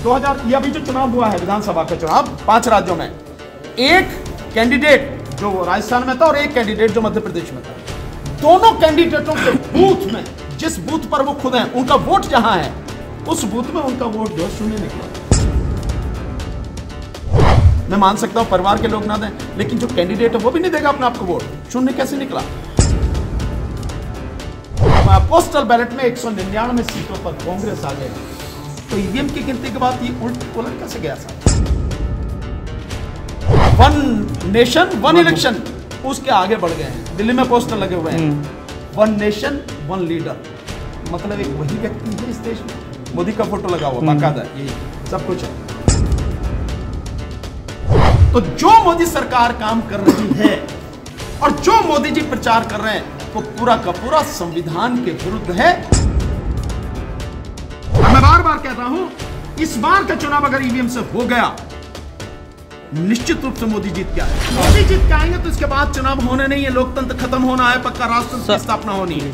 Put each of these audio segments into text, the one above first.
2000 ये अभी जो चुनाव हुआ है विधानसभा का चुनाव 5 राज्यों में, एक कैंडिडेट जो राजस्थान में था और एक कैंडिडेट जो मध्य प्रदेश में था, दोनों कैंडिडेटों के बूथ में, जिस बूथ पर वो खुद हैं, उनका वोट जहां है उस बूथ में उनका वोट जो शून्य निकला। मैं मान सकता हूं परिवार के लोग ना दें, लेकिन जो कैंडिडेट है वो भी नहीं देगा अपने आप को वोट, शून्य कैसे निकला। पोस्टल बैलेट में 199 सीटों पर कांग्रेस आ गई, तो ईवीएम की गिनती के बाद ये उलट कैसे गया साहब। वन नेशन वन इलेक्शन उसके आगे बढ़ गए हैं, दिल्ली में पोस्टर लगे हुए हैं, वन नेशन वन लीडर, मतलब एक वही व्यक्ति है इस देश में, मोदी का फोटो लगा हुआ बाकायदा, यही सब कुछ है। तो जो मोदी सरकार काम कर रही है और जो मोदी जी प्रचार कर रहे हैं वो पूरा का पूरा संविधान के विरुद्ध है। मैं बार बार कह रहा हूं, इस बार का चुनाव अगर ईवीएम से हो गया, निश्चित रूप से मोदी जीत के आए। मोदी जीत के आएंगे तो इसके बाद चुनाव होने नहीं है, लोकतंत्र खत्म होना है, पक्का राष्ट्रतंत्र की स्थापना होनी है।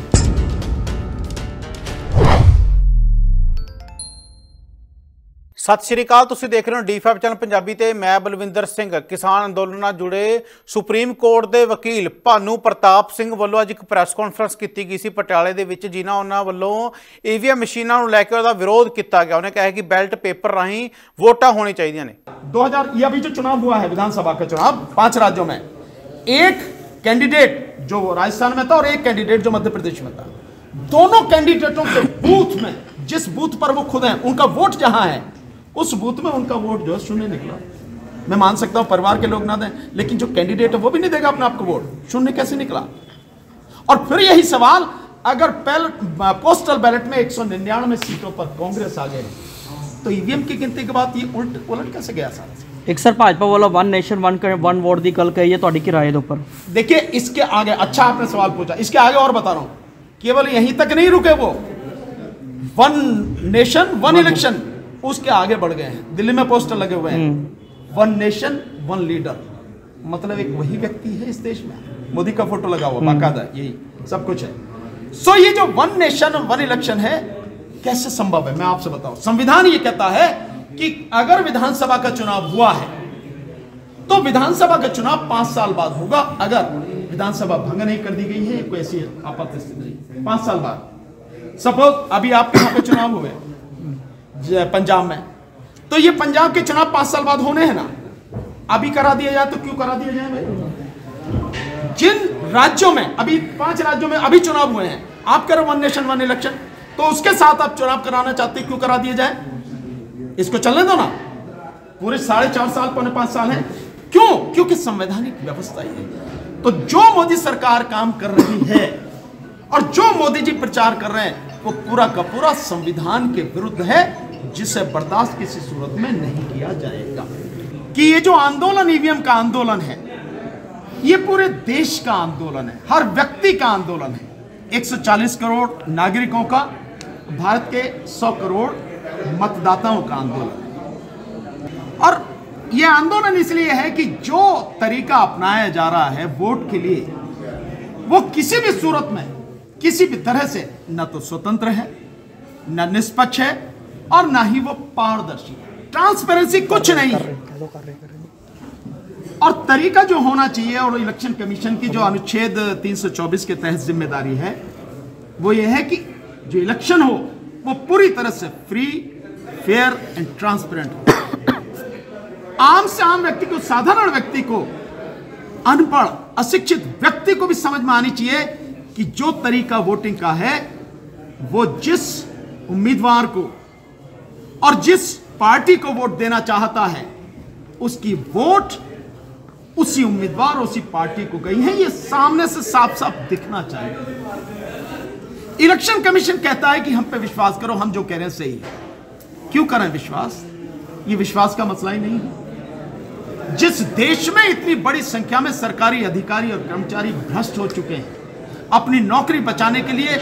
सत श्री अकाल, तुसीं देख रहे हो D5 चैनल पंजाबी ते मैं बलविंदर सिंह। किसान अंदोलन नाल जुड़े सुप्रीम कोर्ट के वकील भानू प्रताप सिंह वालों अज एक प्रैस कॉन्फ्रेंस की गई सी पटियाले दे विच, जिन्हां उन्हां वालों ईवीएम मशीनां नूं लैके उहदा विरोध किया गया। उन्हें कहा कि बैलेट पेपर राहीं वोटां होनी चाहिए ने। 2000 ये अभी जो चुनाव हुआ है विधानसभा का चुनाव 5 राज्यों में, एक कैंडिडेट जो राजस्थान में था और एक कैंडिडेट जो मध्य प्रदेश में था, दोनों कैंडिडेटों के बूथ में, जिस बूथ पर वो खुद हैं, उनका वोट जहां है उस बूथ में उनका वोट जो शून्य निकला। मैं मान सकता हूं परिवार के लोग ना दें, लेकिन जो कैंडिडेट है वो भी नहीं देगा अपने आप को वोट, शून्य कैसे निकला। और फिर यही सवाल, अगर पोस्टल बैलेट में 199 सीटों पर कांग्रेस आ गए तो ईवीएम की गिनती के बाद ये उलट कैसे गया सारा। एक सर भाजपा वाला वन नेशन वन वोट की गल कही है, तुहाडी की राय दे ऊपर। देखिए इसके आगे, अच्छा आपने सवाल पूछा, इसके आगे और बता रहा हूं, केवल यहीं तक नहीं रुके वो, वन नेशन वन इलेक्शन उसके आगे बढ़ गए हैं, दिल्ली में पोस्टर लगे हुए हैं, वन नेशन वन लीडर, मतलब एक वही व्यक्ति है इस देश में, मोदी का फोटो लगा हुआ बाकायदा, यही सब कुछ है। सो ये जो वन नेशन वन इलेक्शन है कैसे संभव है, मैं आपसे बताऊं। संविधान ये कहता है कि अगर विधानसभा का चुनाव हुआ है तो विधानसभा का चुनाव 5 साल बाद होगा, अगर विधानसभा भंग नहीं कर दी गई है, कोई ऐसी आपात स्थिति नहीं, 5 साल बाद। सपोज अभी आपके यहाँ पे चुनाव हुए पंजाब में, तो ये पंजाब के चुनाव 5 साल बाद होने हैं ना, अभी करा दिया जाए तो क्यों करा दिया जाए भाई। जिन राज्यों में अभी 5 राज्यों में अभी चुनाव हुए हैं, आप करो वन नेशन वन इलेक्शन, तो उसके साथ आप चुनाव कराना चाहते, क्यों करा दिया जाए, इसको चलने दो ना, पूरे 4.5 साल 4.5 साल है, क्यों, क्योंकि संवैधानिक व्यवस्था ही है। तो जो मोदी सरकार काम कर रही है और जो मोदी जी प्रचार कर रहे हैं वो पूरा का पूरा संविधान के विरुद्ध है, जिसे बर्दाश्त किसी सूरत में नहीं किया जाएगा। कि ये जो आंदोलन ईवीएम का आंदोलन है, ये पूरे देश का आंदोलन है, हर व्यक्ति का आंदोलन है, 140 करोड़ नागरिकों का, भारत के 100 करोड़ मतदाताओं का आंदोलन है। और ये आंदोलन इसलिए है कि जो तरीका अपनाया जा रहा है वोट के लिए, वो किसी भी सूरत में किसी भी तरह से न तो स्वतंत्र है, न निष्पक्ष है, और न ही वो पारदर्शी है, ट्रांसपेरेंसी कुछ नहीं है। और तरीका जो होना चाहिए, और इलेक्शन कमीशन की जो अनुच्छेद 324 के तहत जिम्मेदारी है, वो ये है कि जो इलेक्शन हो वो पूरी तरह से फ्री, फेयर एंड ट्रांसपेरेंट हो। आम से आम व्यक्ति को, साधारण व्यक्ति को, अनपढ़ अशिक्षित व्यक्ति को भी समझ में आनी चाहिए कि जो तरीका वोटिंग का है वो जिस उम्मीदवार को और जिस पार्टी को वोट देना चाहता है उसकी वोट उसी उम्मीदवार, उसी पार्टी को गई है, ये सामने से साफ साफ दिखना चाहिए। इलेक्शन कमीशन कहता है कि हम पे विश्वास करो, हम जो कह रहे हैं सही है। क्यों करें विश्वास, ये विश्वास का मसला ही नहीं है। जिस देश में इतनी बड़ी संख्या में सरकारी अधिकारी और कर्मचारी भ्रष्ट हो चुके हैं, अपनी नौकरी बचाने के लिए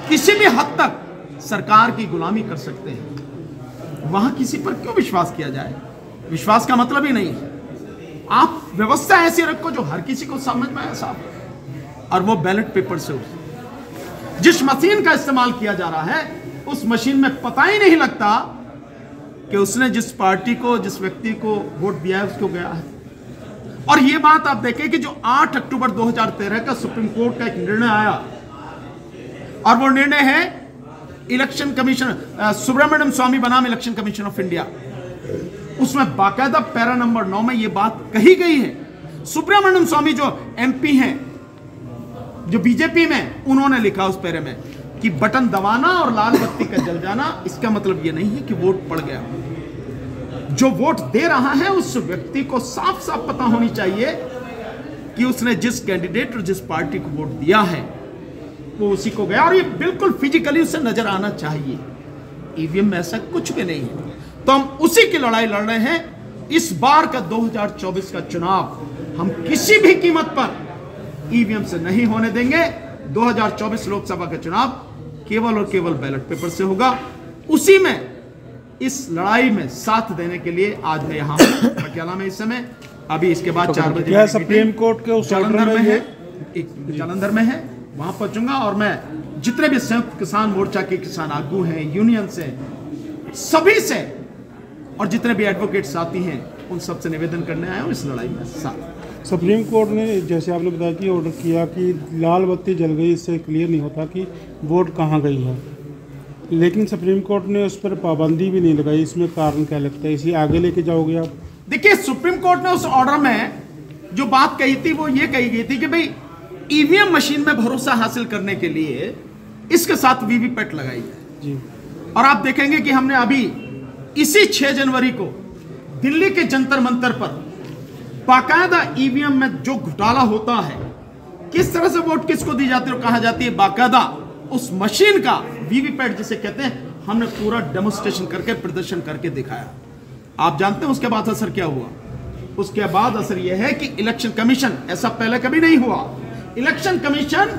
किसी भी हद तक सरकार की गुलामी कर सकते हैं, वहां किसी पर क्यों विश्वास किया जाए। विश्वास का मतलब ही नहीं है। आप व्यवस्था ऐसी रखो जो हर किसी को समझ में आए साहब, और वो बैलेट पेपर से हो। जिस मशीन का इस्तेमाल किया जा रहा है उस मशीन में पता ही नहीं लगता कि उसने जिस पार्टी को, जिस व्यक्ति को वोट दिया है उसको गया है। और ये बात आप देखें कि जो 8 अक्टूबर 2013 का सुप्रीम कोर्ट का एक निर्णय आया, और वो निर्णय है इलेक्शन कमीशन, सुब्रमण्यम स्वामी बनाम इलेक्शन कमीशन ऑफ इंडिया। उसमें बाकायदा पैरा नंबर 9 में ये बात कही गई है। सुब्रमण्यम स्वामी जो एमपी हैं, जो बीजेपी में, उन्होंने लिखा उस पैरे में कि बटन दबाना और लाल बत्ती का जल जाना इसका मतलब ये नहीं है कि वोट पड़ गया। जो वोट दे रहा है उस व्यक्ति को साफ साफ पता होनी चाहिए कि उसने जिस कैंडिडेट और जिस पार्टी को वोट दिया है वो उसी को गया, और ये बिल्कुल फिजिकली उसे नजर आना चाहिए। ईवीएम में ऐसा कुछ भी नहीं है। तो हम उसी की लड़ाई लड़ रहे हैं। इस बार का 2024 का चुनाव हम किसी भी कीमत पर ईवीएम से नहीं होने देंगे। 2024 लोकसभा का चुनाव केवल और केवल बैलेट पेपर से होगा। उसी में, इस लड़ाई में साथ देने के लिए आज मैं यहाँ पटियाला में इस समय, अभी इसके बाद 4 बजे क्या सुप्रीम कोर्ट के उस जालंधर में है, जालंधर में है, वहां पहुंचूंगा और मैं जितने भी संयुक्त किसान मोर्चा के किसान आगू हैं, यूनियन से, सभी से, और जितने भी एडवोकेट साथी हैं, उन सबसे निवेदन करने आया हूं इस लड़ाई में साथ। सुप्रीम कोर्ट ने, जैसे आपने बताया कि ऑर्डर किया कि लाल बत्ती जल गई, इससे क्लियर नहीं होता कि वोट कहाँ गई है, लेकिन सुप्रीम कोर्ट ने उस पर पाबंदी भी नहीं लगाई। इसमें कारण क्या लगता है, इसी आगे लेके जाओगे आप? देखिए, सुप्रीम कोर्ट ने उस ऑर्डर में जो बात कही थी वो ये कही गई थी कि भाई ईवीएम मशीन में भरोसा हासिल करने के लिए इसके साथ वीवीपैट लगाई है जी। और आप देखेंगे कि हमने अभी इसी 6 जनवरी को दिल्ली के जंतर मंतर पर बाकायदा ईवीएम में जो घोटाला होता है, किस तरह से वोट किसको दी जाती है और कहा जाती है, बाकायदा उस मशीन का वीवीपैट जिसे कहते हैं, हमने पूरा डेमोन्स्ट्रेशन करके, प्रदर्शन करके दिखाया। आप जानते हैं उसके बाद असर क्या हुआ? उसके बाद असर यह है कि इलेक्शन कमीशन, ऐसा पहले कभी नहीं हुआ, इलेक्शन कमीशन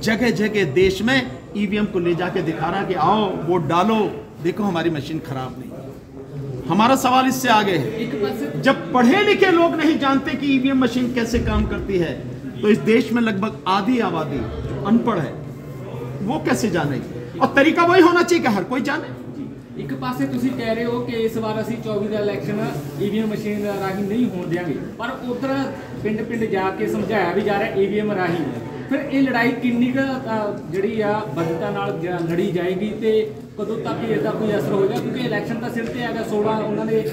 जगह जगह देश में ईवीएम को ले जाके दिखा रहा है कि आओ वोट डालो, देखो हमारी मशीन खराब नहीं। हमारा सवाल इससे आगे है, जब पढ़े लिखे लोग नहीं जानते कि ईवीएम मशीन कैसे काम करती है, तो इस देश में लगभग आधी आबादी जो अनपढ़ है वो कैसे जानेगी? और तरीका वही होना चाहिए कि हर कोई जाने। एक पासे ਤੁਸੀਂ ਕਹਿ ਰਹੇ ਹੋ कि इस बार ਅਸੀਂ 24 ਦਾ ਇਲੈਕਸ਼ਨ ईवीएम ਮਸ਼ੀਨ ਰਾਹੀਂ ਨਹੀਂ ਹੋਣ ਦੇਵਾਂਗੇ, ਪਰ ਉਧਰ ਪਿੰਡ ਜਾ ਕੇ ਸਮਝਾਇਆ ਵੀ ਜਾ ਰਿਹਾ ईवीएम ਰਾਹੀਂ। ਫਿਰ ਇਹ ਲੜਾਈ ਕਿੰਨੀ ਕੁ ਜਿਹੜੀ ਆ ਬਦਲਤਾ ਨਾਲ ਲੜੀ ਜਾਏਗੀ ਤੇ ਕਦੋਂ ਤੱਕ ਇਹਦਾ ਕੋਈ ਅਸਰ ਹੋਏਗਾ? ਕਿਉਂਕਿ ਇਲੈਕਸ਼ਨ ਤਾਂ ਸਿਰ ਤੇ ਹੈਗਾ 16 ਉਹਨਾਂ ਨੇ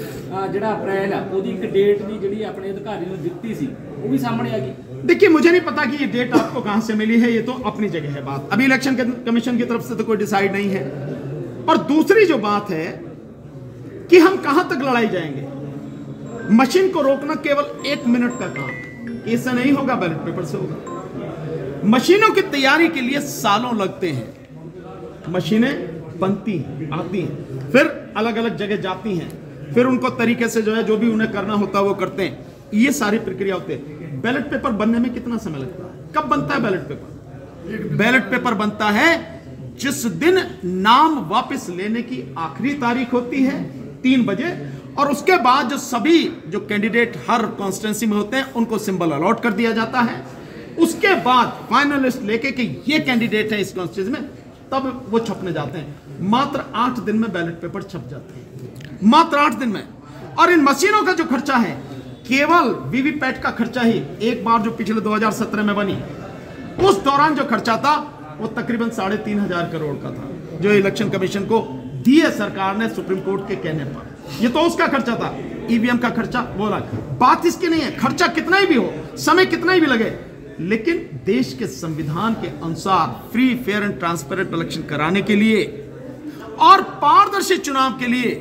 ਜਿਹੜਾ ਅਪ੍ਰੈਲ ਆ ਉਹਦੀ ਇੱਕ ਡੇਟ ਵੀ ਜਿਹੜੀ ਆਪਣੇ ਅਧਿਕਾਰੀ ਨੂੰ ਦਿੱਤੀ ਸੀ, ਉਹ ਵੀ ਸਾਹਮਣੇ ਆ गई। देखिए, मुझे नहीं पता कि ये डेट आपको कहां से मिली है, ये तो अपनी जगह है बात। अभी इलेक्शन कमीशन की तरफ से तो कोई डिसाइड नहीं है। और दूसरी जो बात है कि हम कहां तक लड़ाई जाएंगे, मशीन को रोकना केवल 1 मिनट का काम, इससे नहीं होगा, बैलेट पेपर से होगा। मशीनों की तैयारी के लिए सालों लगते हैं। मशीनें बनती हैं, आती हैं, फिर अलग अलग जगह जाती हैं, फिर उनको तरीके से जो है जो भी उन्हें करना होता है वो करते हैं। ये सारी प्रक्रिया होती है। बैलेट पेपर बनने में कितना समय लगता है? कब बनता है बैलेट पेपर? बैलेट पेपर बनता है जिस दिन नाम वापस लेने की आखिरी तारीख होती है 3 बजे, और उसके बाद जो सभी जो कैंडिडेट हर कॉन्स्टिट्यूंसी में होते हैं उनको सिंबल अलॉट कर दिया जाता है। उसके बाद फाइनल लिस्ट लेके कि ये कैंडिडेट है इस कॉन्स्टिट्यूंसी में, तब वो छपने जाते हैं। मात्र 8 दिन में बैलेट पेपर छप जाते हैं, मात्र 8 दिन में। और इन मशीनों का जो खर्चा है, केवल वीवीपैट का खर्चा ही एक बार जो पिछले 2017 में बनी, उस दौरान जो खर्चा था वो तकरीबन 3,500 करोड़ का था, जो इलेक्शन कमीशन को दिए सरकार ने सुप्रीम कोर्ट के कहने पर। ये तो उसका खर्चा था। ईवीएम का खर्चा वो अलग बात, इसकी नहीं है। खर्चा कितना ही भी हो, समय कितना ही भी लगे, लेकिन देश के संविधान के अनुसार free, fair and transparent election कराने के लिए और पारदर्शी चुनाव के लिए,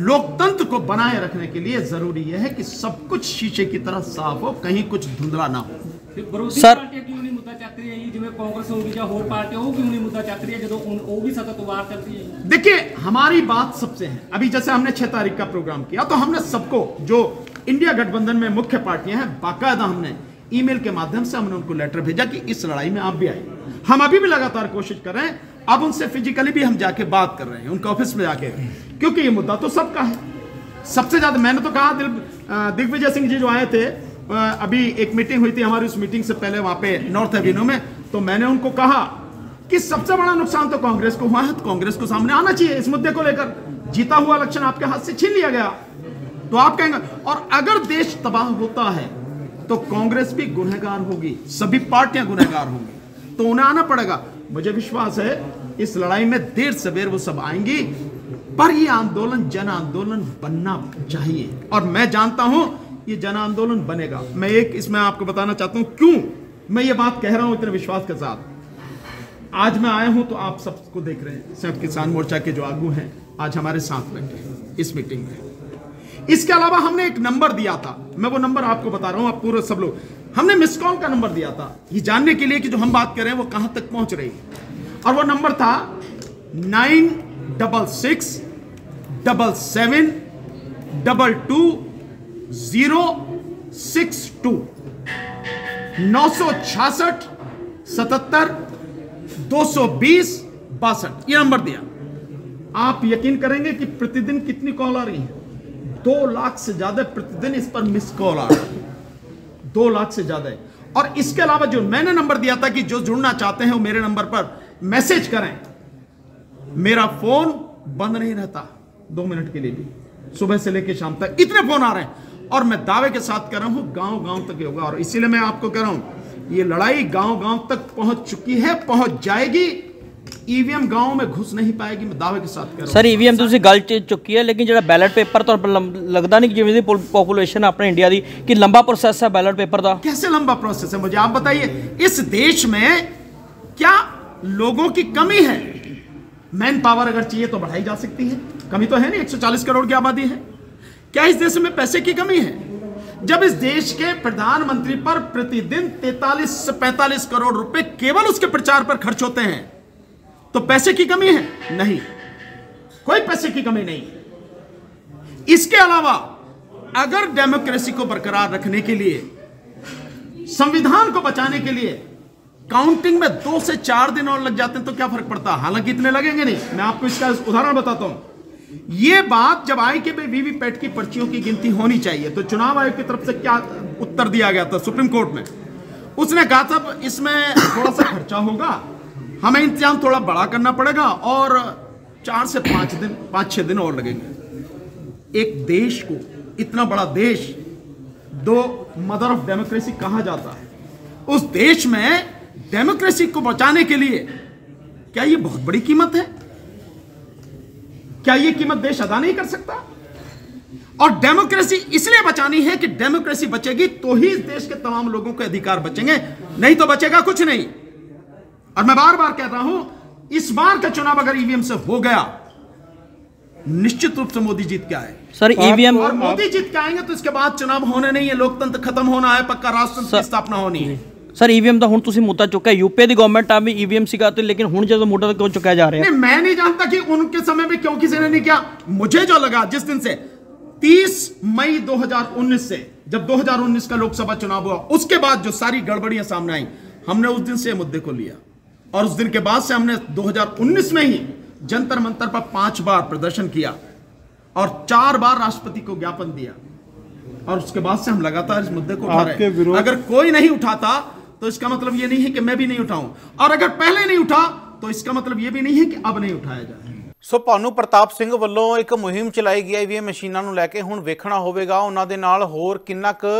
लोकतंत्र को बनाए रखने के लिए जरूरी यह है कि सब कुछ शीशे की तरह साफ हो, कहीं कुछ धुंधला ना हो। ਵਿਰੋਧੀ ਪਾਰਟੀਆਂ ਕਿਉਂ ਨਹੀਂ ਮੁੱਦਾ ਚੱਕ ਰਹੀ ਹੈ ਜੀ? ਜਿਵੇਂ ਕਾਂਗਰਸ ਹੋਗੀ ਜਾਂ ਹੋਰ ਪਾਰਟੀਆਂ, ਉਹ ਕਿਉਂ ਨਹੀਂ ਮੁੱਦਾ ਚੱਕ ਰਹੀ है ਜਦੋਂ ਉਹ भी सतत वार करती है? देखिए, हमारी बात सबसे है। अभी जैसे हमने 6 तारीख का प्रोग्राम किया, तो हमने सबको, जो इंडिया गठबंधन में मुख्य पार्टियां हैं, बाकायदा हमने ईमेल के माध्यम से हमने उनको लेटर भेजा कि इस लड़ाई में आप भी आए। हम अभी भी लगातार कोशिश कर रहे हैं। अब उनसे फिजिकली भी हम जाके बात कर रहे हैं, उनके ऑफिस में जाके, क्योंकि ये मुद्दा तो सबका है। सबसे ज्यादा मैंने तो कहा, दिग्विजय सिंह जी जो आए थे, अभी एक मीटिंग हुई थी हमारी, उस मीटिंग से पहले वहां पे नॉर्थ एवेन्यू में, तो मैंने उनको कहा कि सबसे बड़ा नुकसान तो कांग्रेस को हुआ है, तो कांग्रेस को सामने आना चाहिए इस मुद्दे को लेकर। जीता हुआ इलेक्शन आपके हाथ से छीन लिया गया, तो आप कहेंगे। और अगर देश तबाह होता है तो कांग्रेस भी गुनहगार होगी, सभी पार्टियां गुनहगार होंगी, तो उन्हें आना पड़ेगा। मुझे विश्वास है इस लड़ाई में देर सवेर वो सब आएंगी, पर ये आंदोलन जन आंदोलन बनना चाहिए, और मैं जानता हूं ये जन आंदोलन बनेगा। मैं एक इसमें आपको बताना चाहता हूं क्यों मैं ये बात कह रहा हूं इतने विश्वास के साथ। आज मैं आया हूं तो आप सबको देख रहे हैं, संयुक्त किसान मोर्चा के जो आगू हैं आज हमारे साथ बैठे हैं इस मीटिंग में। इसके अलावा हमने एक नंबर दिया था, मैं वो नंबर आपको बता रहा हूं, आप पूरे सब लोग, हमने मिस कॉल का नंबर दिया था ये जानने के लिए कि जो हम बात कर रहे हैं वो कहां तक पहुंच रही है, और वो नंबर था 966 77 22 062 966 77 220 62, ये नंबर दिया। आप यकीन करेंगे कि प्रतिदिन कितनी कॉल आ रही है? 2 लाख से ज्यादा प्रतिदिन इस पर मिस कॉल आ रही है, 2 लाख से ज्यादा। और इसके अलावा जो मैंने नंबर दिया था कि जो जुड़ना चाहते हैं वो मेरे नंबर पर मैसेज करें, मेरा फोन बंद नहीं रहता 2 मिनट के लिए भी, सुबह से लेकर शाम तक इतने फोन आ रहे हैं, और मैं दावे के साथ कह रहा हूं गांव गांव तक होगा। और इसीलिए मैं आपको कह रहा हूं ये लड़ाई गांव गांव तक पहुंच चुकी है, पहुंच जाएगी। ईवीएम गांव में घुस नहीं पाएगी, मैं दावे के साथ कह रहा हूं। सर ईवीएम ਤੁਸੀਂ ਗੱਲ ਚੁੱਕੀ ਹੈ, ਲੇਕਿਨ ਜਿਹੜਾ ਬੈਲਟ ਪੇਪਰ ਤਾਂ ਲੱਗਦਾ ਨਹੀਂ ਜਿਵੇਂ ਦੀ ਪੋਪੂਲੇਸ਼ਨ ਆਪਣੇ ਇੰਡੀਆ ਦੀ ਕਿ ਲੰਬਾ प्रोसेस है बैलेट पेपर का। कैसे लंबा प्रोसेस है मुझे आप बताइए। इस देश में क्या लोगों की कमी है? मैन पावर अगर चाहिए तो बढ़ाई जा सकती है, कमी तो है नहीं, 140 करोड़ की आबादी है। क्या इस देश में पैसे की कमी है? जब इस देश के प्रधानमंत्री पर प्रतिदिन 43 से 45 करोड़ रुपए केवल उसके प्रचार पर खर्च होते हैं, तो पैसे की कमी है? नहीं, कोई पैसे की कमी नहीं। इसके अलावा अगर डेमोक्रेसी को बरकरार रखने के लिए, संविधान को बचाने के लिए काउंटिंग में 2 से 4 दिन और लग जाते हैं तो क्या फर्क पड़ता? हालांकि इतने लगेंगे नहीं, मैं आपको इसका उदाहरण बताता हूं। यह बात जब आई कि वीवीपैट की पर्चियों की गिनती होनी चाहिए, तो चुनाव आयोग की तरफ से क्या उत्तर दिया गया था सुप्रीम कोर्ट में? उसने कहा था इसमें थोड़ा सा खर्चा होगा, हमें इंतजाम थोड़ा बड़ा करना पड़ेगा, और 4 से 5-6 दिन और लगेंगे। एक देश को, इतना बड़ा देश, 2 मदर ऑफ डेमोक्रेसी कहा जाता है, उस देश में डेमोक्रेसी को बचाने के लिए क्या यह बहुत बड़ी कीमत है? क्या यह कीमत देश अदा नहीं कर सकता? और डेमोक्रेसी इसलिए बचानी है कि डेमोक्रेसी बचेगी तो ही इस देश के तमाम लोगों के अधिकार बचेंगे, नहीं तो बचेगा कुछ नहीं। और मैं बार बार कह रहा हूं, इस बार का चुनाव अगर ईवीएम से हो गया, निश्चित रूप से मोदी जीत के आए। सर ईवीएम और मोदी जीत के आएंगे तो इसके बाद चुनाव होने नहीं है, लोकतंत्र खत्म होना है, पक्का राष्ट्रतंत्र की स्थापना होनी है। सर ईवीएम ਦਾ ਹੁਣ ਤੁਸੀਂ ਮੁੱਦਾ ਚੁੱਕਿਆ, यूपी ਦੀ ਗਵਰਨमेंट ਆ ਵੀ ईवीएम ਸੀਗਾ ਤੇ लेकिन ਹੁਣ ਜਦੋਂ ਮੁੱਦਾ ਕਿਉਂ ਚੁੱਕਿਆ ਜਾ ਰਿਹਾ है? नहीं, मैं नहीं जानता कि उनके समय में क्यों किसी ने नहीं किया। मुझे जो लगा जिस दिन से 30 मई 2019 से, जब 2019 का लोकसभा चुनाव हुआ, उसके बाद जो सारी गड़बड़ियां सामने आई, हमने उस दिन से मुद्दे को लिया, और उस दिन के बाद से हमने 2019 में ही जंतर मंतर पर 5 बार प्रदर्शन किया और 4 बार राष्ट्रपति को ज्ञापन दिया, और उसके बाद से हम लगातार इस मुद्दे को उठा रहे हैं। अगर कोई नहीं उठाता तो इसका मतलब यह नहीं है कि मैं भी नहीं उठाऊं, और अगर पहले नहीं उठा तो इसका मतलब यह भी नहीं है कि अब नहीं उठाया जाए। ਸੋ ਭਾਨੂ ਪ੍ਰਤਾਪ ਸਿੰਘ ਵੱਲੋਂ ਇੱਕ ਮੁਹਿੰਮ ਚਲਾਈ ਗਈ ਈਵੀਐਮ ਮਸ਼ੀਨਾਂ ਨੂੰ ਲੈ ਕੇ। ਹੁਣ ਵੇਖਣਾ ਹੋਵੇਗਾ ਉਹਨਾਂ ਦੇ ਨਾਲ ਹੋਰ ਕਿੰਨਾ ਕੁ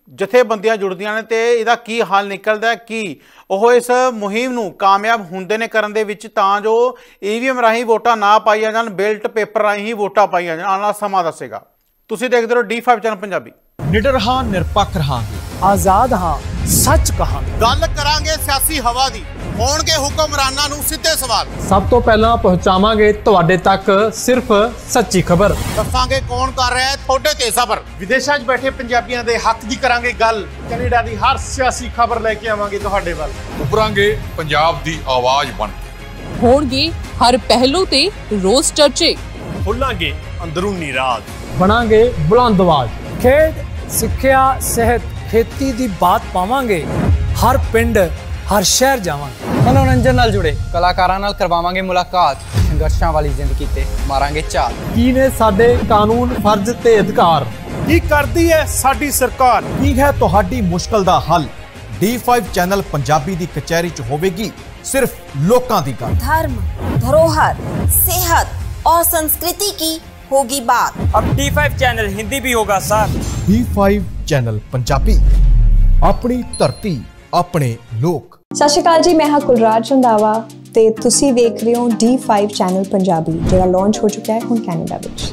ਜਥੇਬੰਦੀਆਂ ਜੁੜਦੀਆਂ ਨੇ ਤੇ ਇਹਦਾ ਕੀ ਹੱਲ ਨਿਕਲਦਾ ਹੈ, ਕਿ ਉਹ ਇਸ ਮੁਹਿੰਮ ਨੂੰ ਕਾਮਯਾਬ ਹੁੰਦੇ ਨੇ ਕਰਨ ਦੇ ਵਿੱਚ, ਤਾਂ ਜੋ ਈਵੀਐਮ ਰਾਹੀਂ ਵੋਟਾਂ ਨਾ ਪਾਈਆਂ ਜਾਣ, ਬੈਲਟ ਪੇਪਰ ਰਾਹੀਂ ਹੀ ਵੋਟਾਂ ਪਾਈਆਂ ਜਾਣ। ਆਉਣ ਵਾਲਾ ਸਮਾਂ ਦੱਸੇਗਾ। ਤੁਸੀਂ ਦੇਖਦੇ ਰਹੋ D5 ਚੈਨਲ ਪੰਜਾਬੀ। निडर हाँ निरपक्ष रहांगे, आजाद हाँ सच कहांगे। गल करांगे सियासी हवा दी, होणगे हुक्मरानां नूं सिद्धे सवाल। सब तो पहला पहुंचावांगे तुहाडे तक सिर्फ सच्ची खबर। दसांगे कौन कर रहा है थोड़े ते सबर। विदेशां 'च बैठे पंजाबियां दे हक दी करांगे गल। कनेडा दी हर सियासी खबर लेके आवांगे तुहाडे वल। उभरांगे पंजाब दी आवाज बन के। होणगे हर पहलू ते रोज चर्चे। खोलांगे अंदरूनी राज। बनांगे बुलंद आवाज। खेड सिक्ख्या सेहत खेती दी बात पावांगे। हर पिंड हर शहर जावांगे। मनोरंजन नाल जुड़े कलाकारां नाल करवावांगे मुलाकात। संघर्षां वाली जिंदगी ते मारांगे चाल। की ने साडे कानून फर्ज ते अधिकार, की करदी है साडी सरकार, की है तुहाडी मुश्किल दा हल। D5 चैनल पंजाबी दी कचहरी च होवेगी सिर्फ लोकां दी गल। धर्म, धरोहर, सेहत और संस्कृति की होगी बात। अब D5 चैनल हिंदी भी होगा सर। D5 चैनल पंजाबी, अपनी धरती अपने लोक। सत श्री अकाल जी, मैं हाँ कुलराज रंधावा ते तुसी देख रहे हो D5 चैनल पंजाबी, जो लॉन्च हो चुका है हुण कैनेडा विच।